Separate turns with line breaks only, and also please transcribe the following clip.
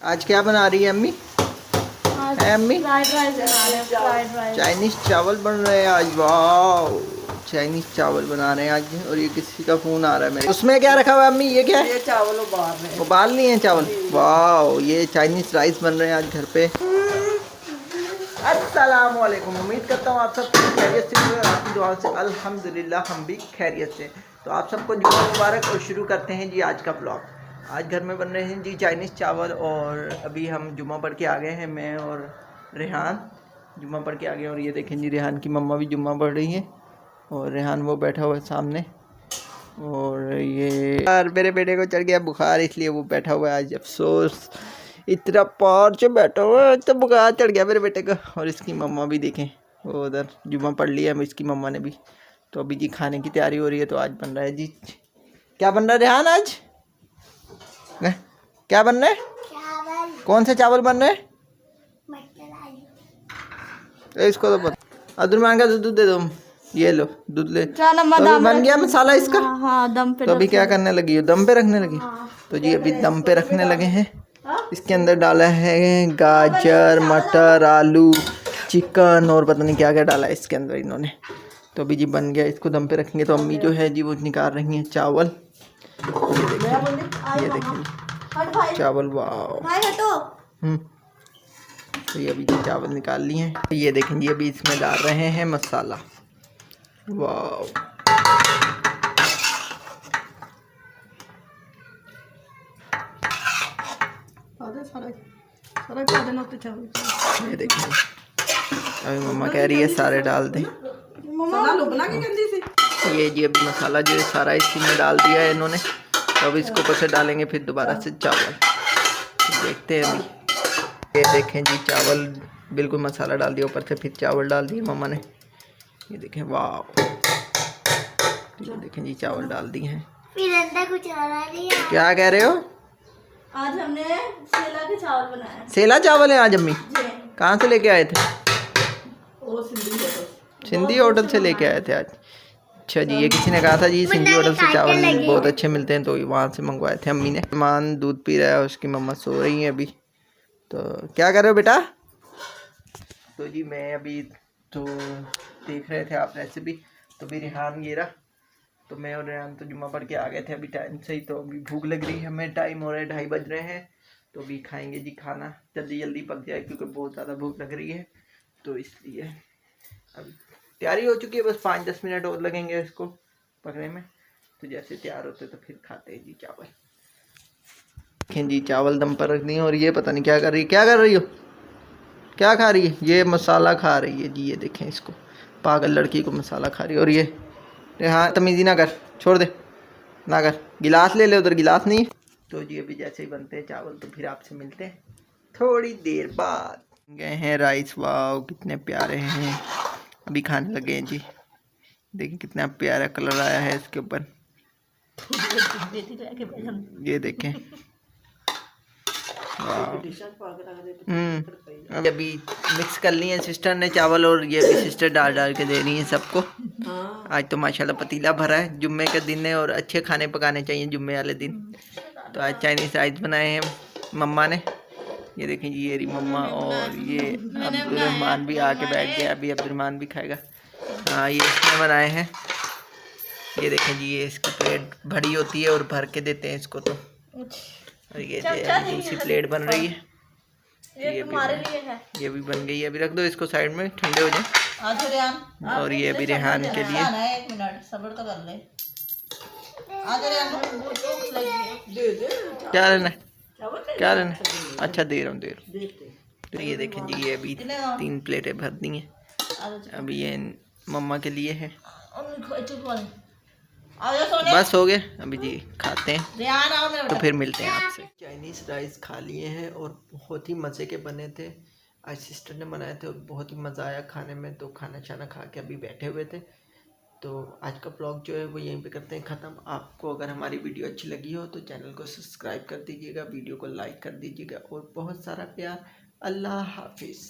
आज क्या बना रही है अम्मी? है अम्मी?
Fried rice.
चाइनीज चावल बन रहे हैं आज। वाह, चाइनीज चावल बना रहे हैं आज। और ये किसी का फोन आ रहा है मेरे। उसमें क्या रखा हुआ है अम्मी? ये क्या है?
ये चावल उबाल रहे हैं।
उबाल लिए हैं चावल। वाह, ये चाइनीज राइस बन रहे हैं आज घर पे। अस्सलाम वालेकुम। उम्मीद करता हूँ आप सब खैरियत से हुए। आपकी दुआ से अल्हम्दुलिल्लाह हम भी खैरियत से। तो आप सबको जुम्मा मुबारक। और शुरू करते हैं जी आज का ब्लॉग। आज घर में बन रहे हैं जी चाइनीज़ चावल। और अभी हम जुम्मा पढ़ के आ गए हैं, मैं और रेहान जुम्मा पढ़ के आ गए। और ये देखें जी, रेहान की मम्मा भी जुम्मा पढ़ रही है और रेहान वो बैठा हुआ है सामने। और ये यार मेरे बेटे को चढ़ गया बुखार, इसलिए वो बैठा हुआ है आज। अफसोस, इतना पार से बैठा हुआ है तो बुखार चढ़ गया मेरे बेटे को। और इसकी मम्मा भी देखें, वो उधर जुम्मा पढ़ लिया है इसकी मम्मा ने भी। तो अभी जी खाने की तैयारी हो रही है। तो आज बन रहा है जी, क्या बन रहा है रेहान आज? क्या बन रहा है? कौन से चावल बन रहे हैं? इसको तो पता। अब्दुलरहमान का दूध दे दो। ये लो दूध ले। तो अभी बन गया मसाला इसका।
हाँ, दम पे।
तो अभी क्या करने लगी हो? दम पे रखने लगी। तो जी अभी दम पे रखने लगे हैं। इसके अंदर डाला है गाजर, मटर, आलू, चिकन और पता नहीं क्या क्या डाला है इसके अंदर इन्होंने। तो अभी जी बन गया, इसको दम पे रखेंगे। तो अम्मी जो है जी वो निकाल रही हैं चावल। ये देखें चावल। वाह। तो ये अभी जी चावल निकाल लिए हैं। ये देखें जी अभी इसमें डाल रहे हैं मसाला। वाह, ये देखें अभी मम्मा कह रही है सारे डाल दें। ये जी अभी मसाला जो है सारा इसी में डाल दिया है इन्होंने। तो अभी इसको ऊपर से डालेंगे फिर दोबारा से चावल। तो देखते हैं अभी। ये देखें जी चावल बिल्कुल मसाला डाल दिया, ऊपर से फिर चावल डाल दिए मम्मा ने। ये देखें, वाह। ये देखें जी चावल डाल दिए हैं।
फिर अंदर कुछ आ रहा है।
क्या कह रहे हो?
आज हमने सेला के चावल बनाए।
सेला चावल है आज अम्मी? कहाँ से लेके आए थे? सिंधी होटल से लेके आए थे आज। अच्छा जी, ये किसी ने कहा था जी सिंधी होटल से चावल बहुत अच्छे मिलते हैं, तो वहाँ से मंगवाए थे अम्मी ने। मान दूध पी रहा है, उसकी मम्मा सो रही है अभी। तो क्या कर रहे हो बेटा? तो जी मैं अभी तो देख रहे थे आप रेसिपी। तो भी रेहान ये रहा। तो मैं और रेहान तो जुम्मा पढ़ के आ गए थे अभी टाइम से ही। तो अभी भूख लग रही है हमें, टाइम हो रहा है 2:30 बज रहे हैं। तो अभी खाएंगे जी खाना, जल्दी जल्दी पक जाए क्योंकि बहुत ज़्यादा भूख लग रही है। तो इसलिए अभी तैयारी हो चुकी है, बस 5-10 मिनट और लगेंगे इसको पकने में। तो जैसे तैयार होते तो फिर खाते हैं जी चावल। देखें जी चावल दम पर रख दिए। और ये पता नहीं क्या कर रही है। क्या कर रही हो? क्या खा रही है? ये मसाला खा रही है जी। ये देखें इसको, पागल लड़की को मसाला खा रही है। और ये हाँ, तमीज़ी ना कर, छोड़ दे ना कर। गिलास ले ले, उधर गिलास नहीं है। तो जी अभी जैसे ही बनते हैं चावल तो फिर आपसे मिलते हैं थोड़ी देर बाद। गए हैं राइस। वाह कितने प्यारे हैं। अभी खाने लगे हैं जी। देखिए कितना प्यारा कलर आया है इसके ऊपर। ये देखें, अभी मिक्स कर लिए सिस्टर ने चावल। और ये भी सिस्टर डाल डाल के दे रही हैं सबको। आज तो माशाल्लाह पतीला भरा है, जुम्मे का दिन है और अच्छे खाने पकाने चाहिए जुम्मे वाले दिन। तो आज चाइनीज़ राइस बनाए हैं मम्मा ने। ये देखें जी, ये रही मम्मा। और ये अब्दुलरहमान भी आके बैठ गया, अभी अब्दुलरहमान भी खाएगा। हाँ, ये इसने बनाए हैं। ये देखें जी, ये इसकी प्लेट भरी होती है और भर के देते हैं इसको। तो और ये दूसरी प्लेट बन रही है। ये भी बन गई है। अभी रख दो इसको साइड में, ठंडे हो जाए। और ये अभी रेहान के लिए। क्या लेना है? क्या लेना है? अच्छा दे रहा हूँ। तो ये देखें जी, ये अभी 3 प्लेटें भर दी हैं। अभी ये मम्मा के लिए है। बस हो गए अभी जी, खाते हैं तो फिर मिलते हैं आपसे। चाइनीज़ राइस खा लिए हैं और बहुत ही मज़े के बने थे। आज सिस्टर ने बनाए थे और बहुत ही मज़ा आया खाने में। तो खाना छाना खा के अभी बैठे हुए थे। तो आज का ब्लॉग जो है वो यहीं पे करते हैं ख़त्म। आपको अगर हमारी वीडियो अच्छी लगी हो तो चैनल को सब्सक्राइब कर दीजिएगा, वीडियो को लाइक कर दीजिएगा और बहुत सारा प्यार। अल्लाह हाफिज़।